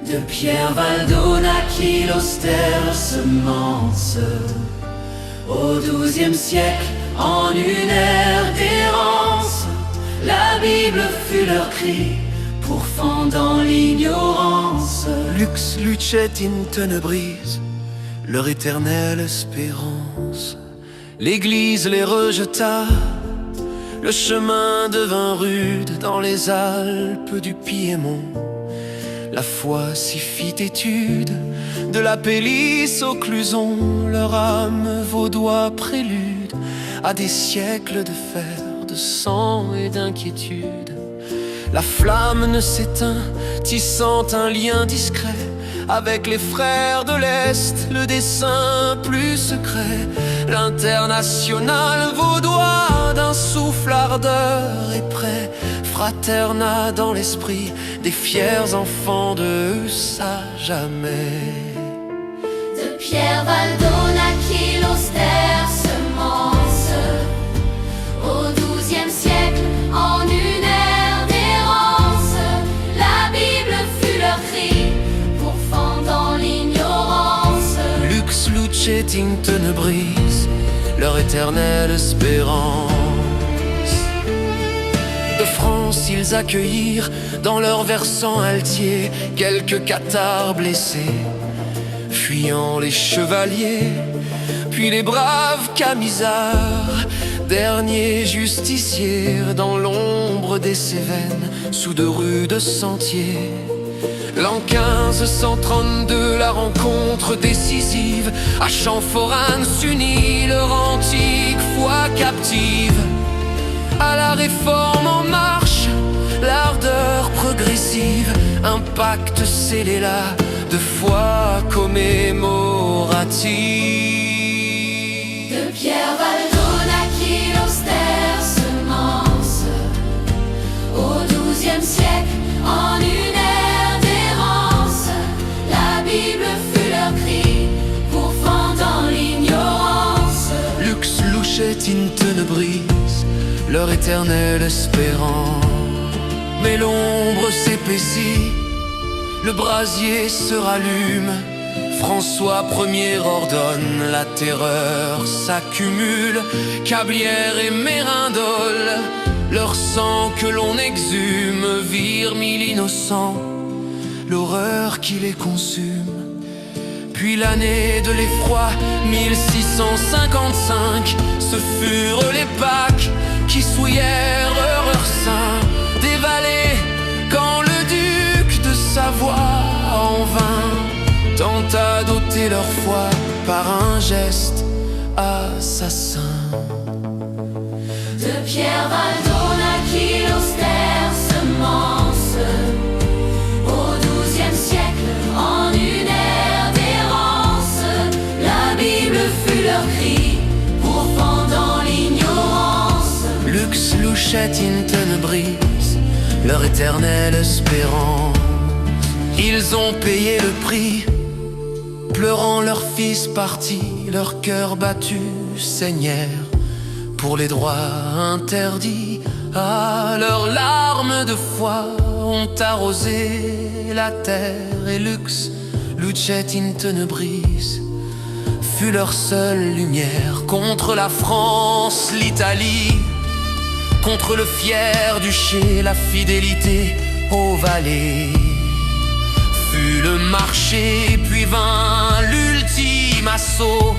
De Pierre Valdona qui l'austère semence. Au XIIe siècle, en une ère d'errance, la Bible fut leur cri, pourfendant l'ignorance. Lux lucet in tenebris, leur éternelle espérance. L'Église les rejeta, le chemin devint rude dans les Alpes du Piémont. La foi s'y fit étude, de la Pélice au Cluson, leur âme vaudois prélude à des siècles de fer, de sang et d'inquiétude. La flamme ne s'éteint, tissant un lien discret avec les frères de l'Est, le dessein plus secret. L'international vaudois d'un souffle ardeur est prêt, fraterna dans l'esprit des fiers enfants de ça jamais. De Pierre Valdona qui l'austère semence. Au XIIe siècle, en une ère d'errance, la Bible fut leur cri, pourfendant l'ignorance. Lux lucet in tenebris, leur éternelle espérance. De France ils accueillirent dans leur versant altier quelques cathares blessés, fuyant les chevaliers, puis les braves camisards, derniers justiciers dans l'ombre des Cévennes, sous de rudes sentiers. L'an 1532, la rencontre décisive à Champforan s'unit leur antique foi captive. À la réforme en marche, l'ardeur progressive, un pacte scellé là de foi commémorative. De Pierre Valdona qui l'austère semence. Au XIIe siècle, en une ère d'errance, la Bible fut leur cri, pourfendant l'ignorance. Lux lucet in tenebris, leur éternelle espérance. Mais l'ombre s'épaissit, le brasier se rallume. François Ier ordonne, la terreur s'accumule. Cablière et Mérindole, leur sang que l'on exhume, virent mille innocents, l'horreur qui les consume. Puis l'année de l'effroi, 1655, ce furent les Pâques qui souillèrent leur sein des vallées, quand le duc de Savoie en vain tenta d'ôter leur foi par un geste assassin. De Pierre Valdona qui l'austère semence. Au XIIe siècle, en une ère d'errance, la Bible fut leur cri, pourfendant l'ignorance. Lux lucet in tenebris, leur éternelle espérance. Ils ont payé le prix, pleurant leur fils parti, leur cœur battu saignèrent pour les droits interdits. Ah, leurs larmes de foi ont arrosé la terre, et Lux lucet in tenebris fut leur seule lumière contre la France, l'Italie, contre le fier duché, la fidélité aux vallées. Fut le marché, puis vint l'ultime assaut.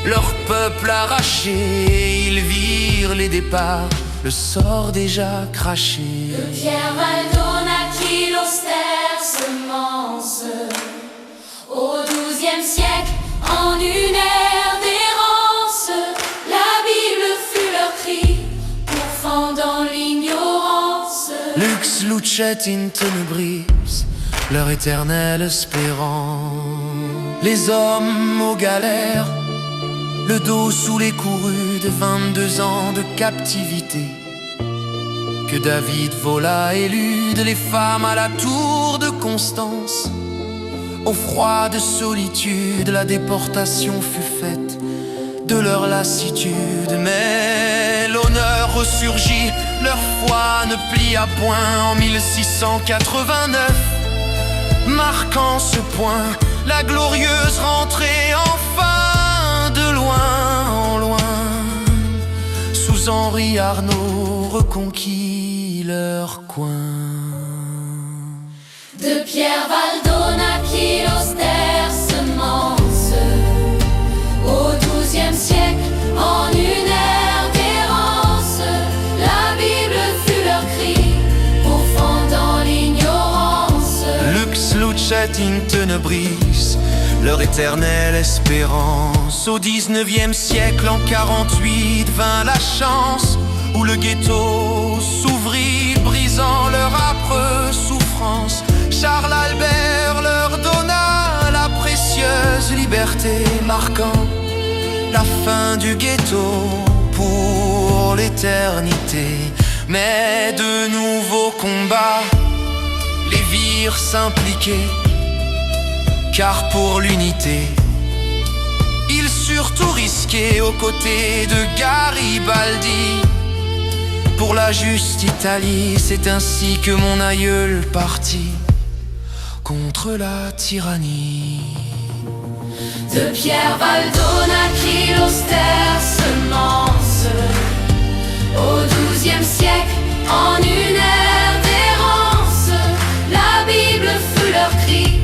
Leur peuple arraché, ils virent les départs, le sort déjà craché. De Pierre Valdona qui l'austère semence. Au XIIe siècle, en une ère d'errance, la Bible fut leur cri, pourfendant l'ignorance. Lux lucet in tenebris, leur éternelle espérance. Les hommes aux galères, le dos sous les courrues de 22 ans de captivité, que David vola élude, les femmes à la tour de Constance. Au froid de solitude, la déportation fut faite de leur lassitude. Mais l'honneur ressurgit, leur foi ne plia point en 1689. marquant ce point, la glorieuse rentrée enfin de loin en loin. Sous Henri Arnaud reconquis leur coin. De Pierre Valdona qui l'austère semence, au XIIe siècle, en une ère d'errance, la Bible fut leur cri, pourfendant l'ignorance. Lux lucet in tenebris, leur éternelle espérance. Au XIXe siècle, en 48, vint la chance où le ghetto s'ouvrit, brisant leur âpre souffrance. Charles Albert leur donna la précieuse liberté, marquant la fin du ghetto pour l'éternité. Mais de nouveaux combats les virent s'impliquer, car pour l'unité, ils surent tout risquer aux côtés de Garibaldi. Pour la juste Italie, c'est ainsi que mon aïeul partit contre la tyrannie. De Pierre Valdona qui l'austère semence, au XIIe siècle, en une ère d'errance, la Bible fut leur cri,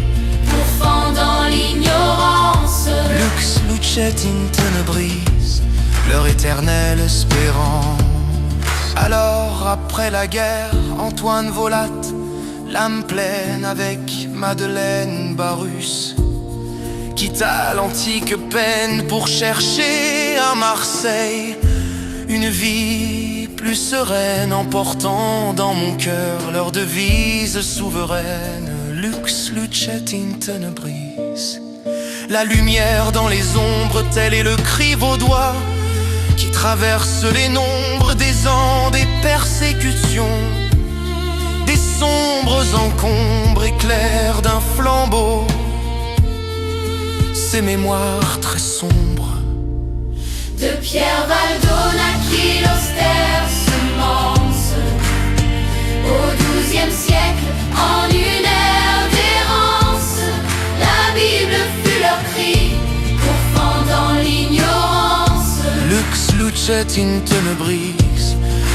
pourfendant l'ignorance. Lux lucet in tenebris, leur éternelle espérance. Alors, après la guerre, Antoine Volat, l'âme pleine avec Madeleine Barus, quitta l'antique peine pour chercher à Marseille une vie plus sereine, en portant dans mon cœur leur devise souveraine. Lux lucet in tenebris, la lumière dans les ombres, tel est le cri vaudois qui traverse les nombres des ans, des persécutions, des sombres encombres éclairs d'un flambeau, ces mémoires très sombres. De Pierre Valdona qui l'austère semence, au XIIe siècle, en une ère d'errance, la Bible fut leur cri, pourfendant l'ignorance. Lux lucet in tenebris,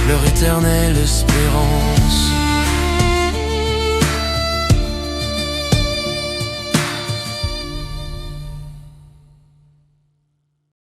leur éternelle espérance.